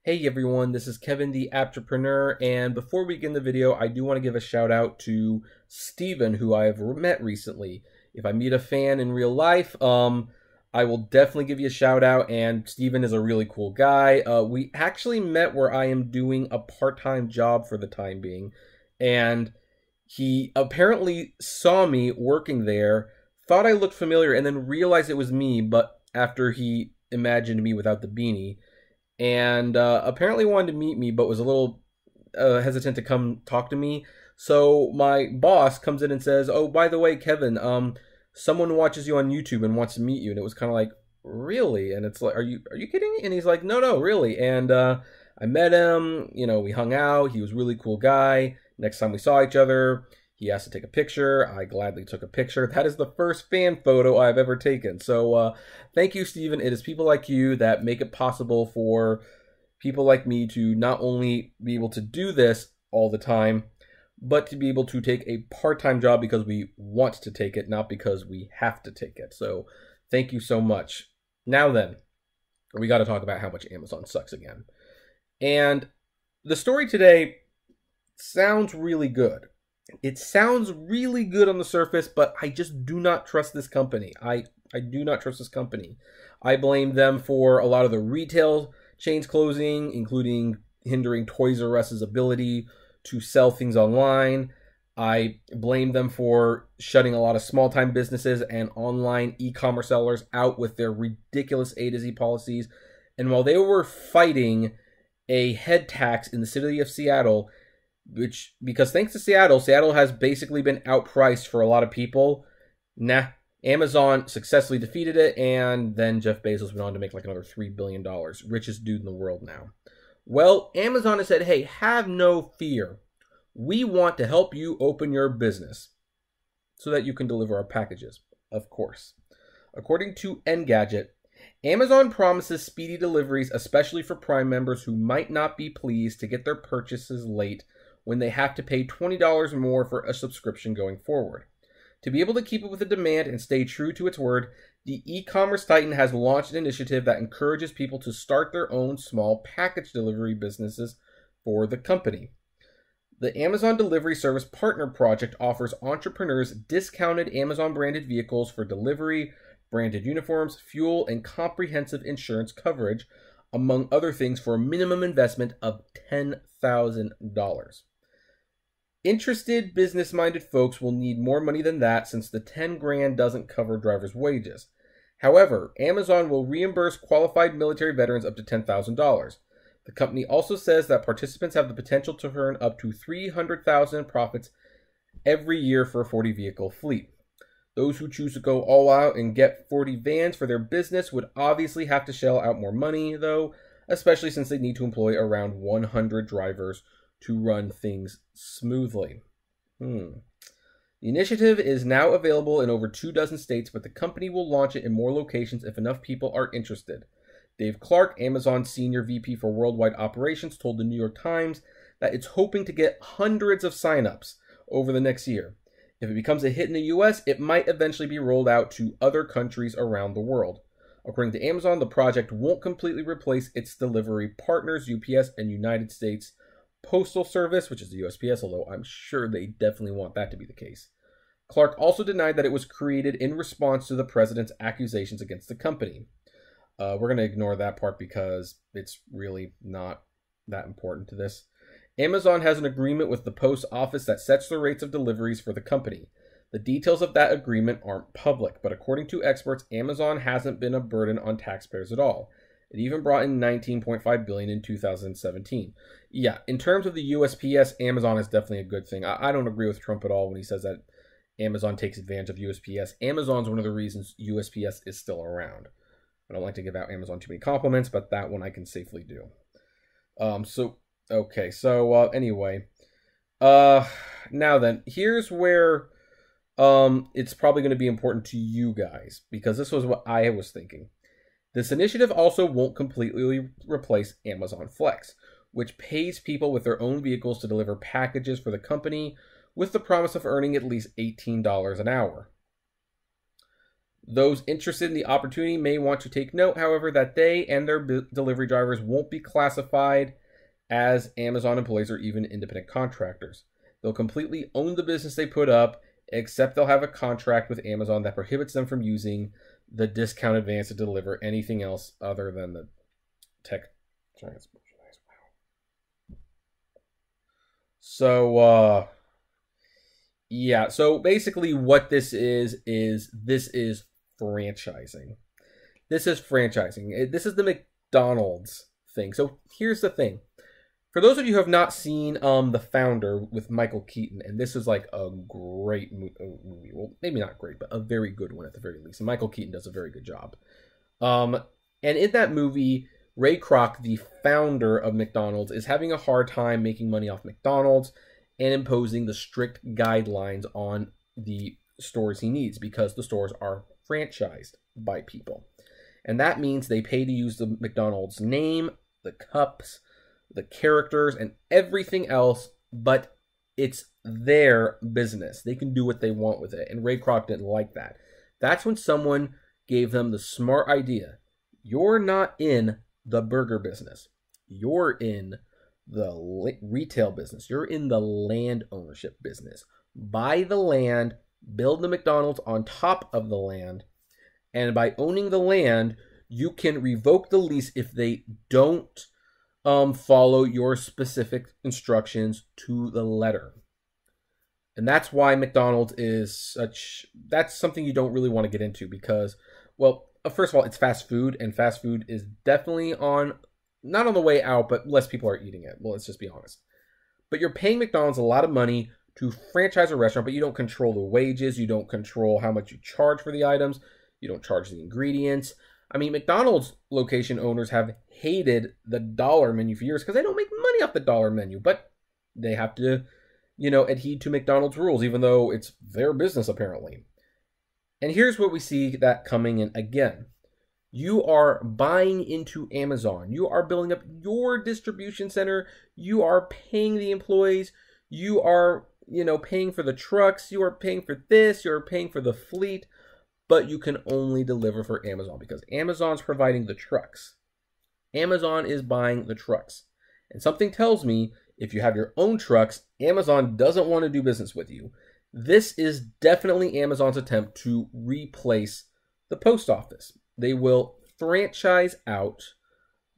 Hey everyone, this is Kevin the Apptrepreneur, and before we begin the video, I do want to give a shout out to Steven, who I have met recently. If I meet a fan in real life, I will definitely give you a shout out, and Steven is a really cool guy. We actually met where I am doing a part-time job for the time being, and he apparently saw me working there, thought I looked familiar, and then realized it was me, but after he imagined me without the beanie, and apparently wanted to meet me, but was a little hesitant to come talk to me. So my boss comes in and says, "Oh, by the way, Kevin, someone watches you on YouTube and wants to meet you." And it was kind of like, "Really?" And it's like, "Are you kidding?" And he's like, "No, really." And I met him. You know, we hung out. He was a really cool guy. Next time we saw each other, he asked to take a picture. I gladly took a picture. That is the first fan photo I've ever taken. So thank you, Steven. It is people like you that make it possible for people like me to not only be able to do this all the time, but to be able to take a part-time job because we want to take it, not because we have to take it. So thank you so much. Now then, we got to talk about how much Amazon sucks again. And the story today sounds really good. It sounds really good on the surface, but I just do not trust this company. I do not trust this company. I blame them for a lot of the retail chains closing, including hindering Toys R Us's ability to sell things online. I blame them for shutting a lot of small-time businesses and online e-commerce sellers out with their ridiculous A to Z policies. And while they were fighting a head tax in the city of Seattle, because thanks to Seattle has basically been outpriced for a lot of people. Amazon successfully defeated it, and then Jeff Bezos went on to make like another $3 billion. Richest dude in the world now. Well, Amazon has said, hey, have no fear. We want to help you open your business so that you can deliver our packages, of course. According to Engadget, Amazon promises speedy deliveries, especially for Prime members who might not be pleased to get their purchases late when they have to pay $20 more for a subscription going forward. To be able to keep up with the demand and stay true to its word, the e-commerce titan has launched an initiative that encourages people to start their own small package delivery businesses for the company. The Amazon Delivery Service Partner Project offers entrepreneurs discounted Amazon-branded vehicles for delivery, branded uniforms, fuel, and comprehensive insurance coverage, among other things, for a minimum investment of $10,000. Interested, business-minded folks will need more money than that, since the $10 grand doesn't cover drivers' wages. However, Amazon will reimburse qualified military veterans up to $10,000. The company also says that participants have the potential to earn up to $300,000 in profits every year for a 40-vehicle fleet. Those who choose to go all out and get 40 vans for their business would obviously have to shell out more money, though, especially since they need to employ around 100 drivers to run things smoothly. The initiative is now available in over 24 states, but the company will launch it in more locations if enough people are interested. Dave Clark, Amazon's Senior VP for Worldwide Operations, told the New York Times that it's hoping to get hundreds of signups over the next year. If it becomes a hit in the US, it might eventually be rolled out to other countries around the world. According to Amazon, the project won't completely replace its delivery partners, UPS and United States Postal Service, which is the USPS, although I'm sure they definitely want that to be the case. Clark also denied that it was created in response to the president's accusations against the company. We're going to ignore that part because it's really not that important to this. Amazon has an agreement with the post office that sets the rates of deliveries for the company. The details of that agreement aren't public, but according to experts, Amazon hasn't been a burden on taxpayers at all. It even brought in $19.5 billion in 2017. Yeah, in terms of the USPS, Amazon is definitely a good thing. I don't agree with Trump at all when he says that Amazon takes advantage of USPS. Amazon's one of the reasons USPS is still around. I don't like to give out Amazon too many compliments, but that one I can safely do. Anyway. Now then, here's where it's probably going to be important to you guys, because this was what I was thinking. This initiative also won't completely replace Amazon Flex, which pays people with their own vehicles to deliver packages for the company with the promise of earning at least $18 an hour. Those interested in the opportunity may want to take note, however, that they and their delivery drivers won't be classified as Amazon employees or even independent contractors. They'll completely own the business they put up, except they'll have a contract with Amazon that prohibits them from using the discount advance to deliver anything else other than the tech transmission. So, yeah. So basically what this is franchising. This is franchising. This is the McDonald's thing. So here's the thing. For those of you who have not seen The Founder with Michael Keaton, and this is like a great movie, well, maybe not great, but a very good one at the very least. And Michael Keaton does a very good job. And in that movie, Ray Kroc, the founder of McDonald's, is having a hard time making money off McDonald's and imposing the strict guidelines on the stores he needs because the stores are franchised by people. And that means they pay to use the McDonald's name, the cups, the characters, and everything else, but it's their business. They can do what they want with it. And Ray Kroc didn't like that. That's when someone gave them the smart idea. You're not in the burger business. You're in the retail business. You're in the land ownership business. Buy the land, build the McDonald's on top of the land, and by owning the land, you can revoke the lease if they don't follow your specific instructions to the letter. And that's why McDonald's is such, that's something you don't really want to get into because, well, first of all, it's fast food, and fast food is definitely on, not on the way out, but less people are eating it. Well, let's just be honest. But you're paying McDonald's a lot of money to franchise a restaurant, but you don't control the wages, you don't control how much you charge for the items, you don't charge the ingredients. I mean, McDonald's location owners have hated the dollar menu for years because they don't make money off the dollar menu, but they have to, adhere to McDonald's rules, even though it's their business apparently. And here's what we see that coming in again. You are buying into Amazon. You are building up your distribution center. You are paying the employees. You are, paying for the trucks. You are paying for this. You're paying for the fleet. But you can only deliver for Amazon because Amazon's providing the trucks. Amazon is buying the trucks. And something tells me if you have your own trucks, Amazon doesn't want to do business with you. This is definitely Amazon's attempt to replace the post office. They will franchise out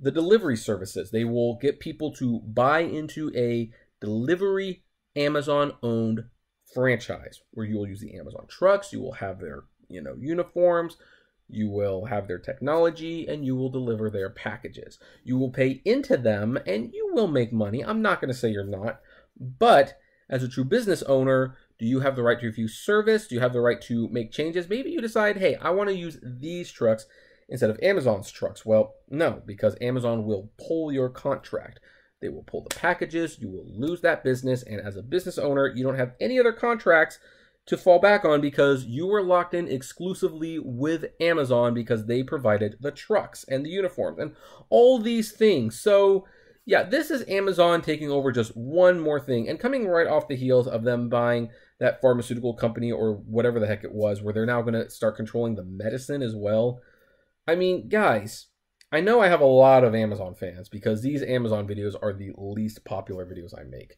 the delivery services. They will get people to buy into a delivery Amazon-owned franchise where you will use the Amazon trucks, you will have their uniforms, you will have their technology, and you will deliver their packages. You will pay into them, and you will make money. I'm not going to say you're not, but as a true business owner, do you have the right to refuse service? Do you have the right to make changes? Maybe you decide, hey, I want to use these trucks instead of Amazon's trucks. Well, no, because Amazon will pull your contract. They will pull the packages. You will lose that business, and as a business owner, you don't have any other contracts to fall back on because you were locked in exclusively with Amazon because they provided the trucks and the uniforms and all these things. So yeah, this is Amazon taking over just one more thing and coming right off the heels of them buying that pharmaceutical company or whatever the heck it was, where they're now going to start controlling the medicine as well. I mean, guys, I know I have a lot of Amazon fans because these Amazon videos are the least popular videos I make.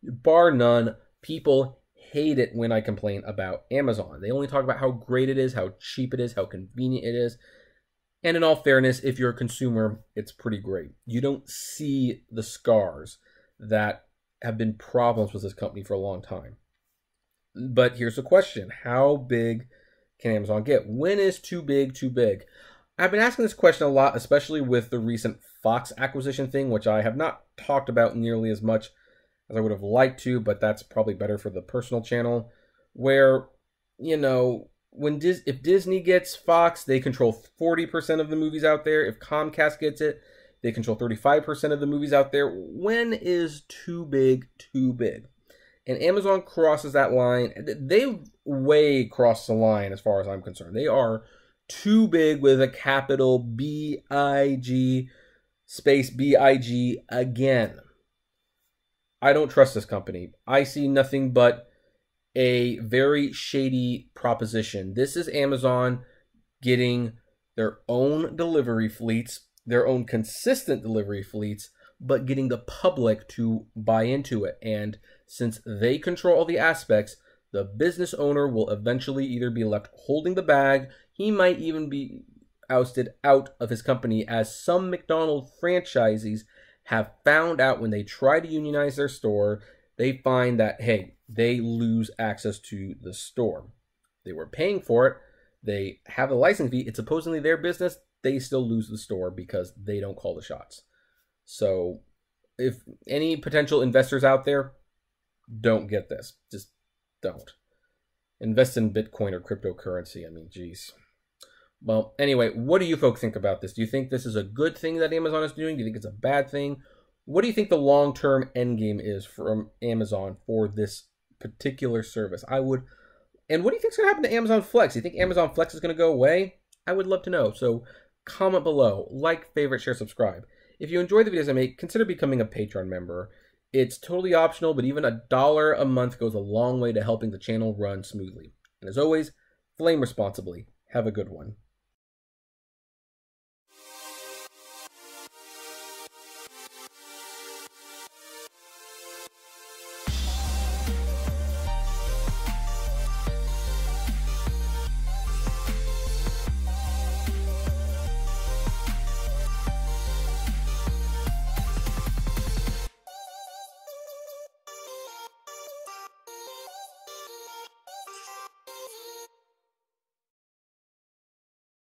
Bar none, people hate it when I complain about Amazon. They only talk about how great it is, how cheap it is, how convenient it is. And in all fairness, if you're a consumer, it's pretty great. You don't see the scars that have been problems with this company for a long time. But here's the question. How big can Amazon get? When is too big too big? I've been asking this question a lot, especially with the recent Fox acquisition thing, which I have not talked about nearly as much as I would have liked to, but that's probably better for the personal channel, where, if Disney gets Fox, they control 40% of the movies out there. If Comcast gets it, they control 35% of the movies out there. When is too big too big? And Amazon crosses that line. They way crossed the line as far as I'm concerned. They are too big with a capital B-I-G space B-I-G again. I don't trust this company. I see nothing but a very shady proposition. This is Amazon getting their own delivery fleets, their own consistent delivery fleets, but getting the public to buy into it. And since they control all the aspects, the business owner will eventually either be left holding the bag, he might even be ousted out of his company, as some McDonald's franchisees have found out when they try to unionize their store. They find that, hey, they lose access to the store. They were paying for it. They have a license fee. It's supposedly their business. They still lose the store because they don't call the shots. So if any potential investors out there, don't get this. Just don't. Invest in Bitcoin or cryptocurrency. I mean, geez. Well, anyway, what do you folks think about this? Do you think this is a good thing that Amazon is doing? Do you think it's a bad thing? What do you think the long-term end game is from Amazon for this particular service? And what do you think is going to happen to Amazon Flex? Do you think Amazon Flex is going to go away? I would love to know. So comment below, like, favorite, share, subscribe. If you enjoy the videos I make, consider becoming a Patreon member. It's totally optional, but even $1 a month goes a long way to helping the channel run smoothly. And as always, flame responsibly. Have a good one.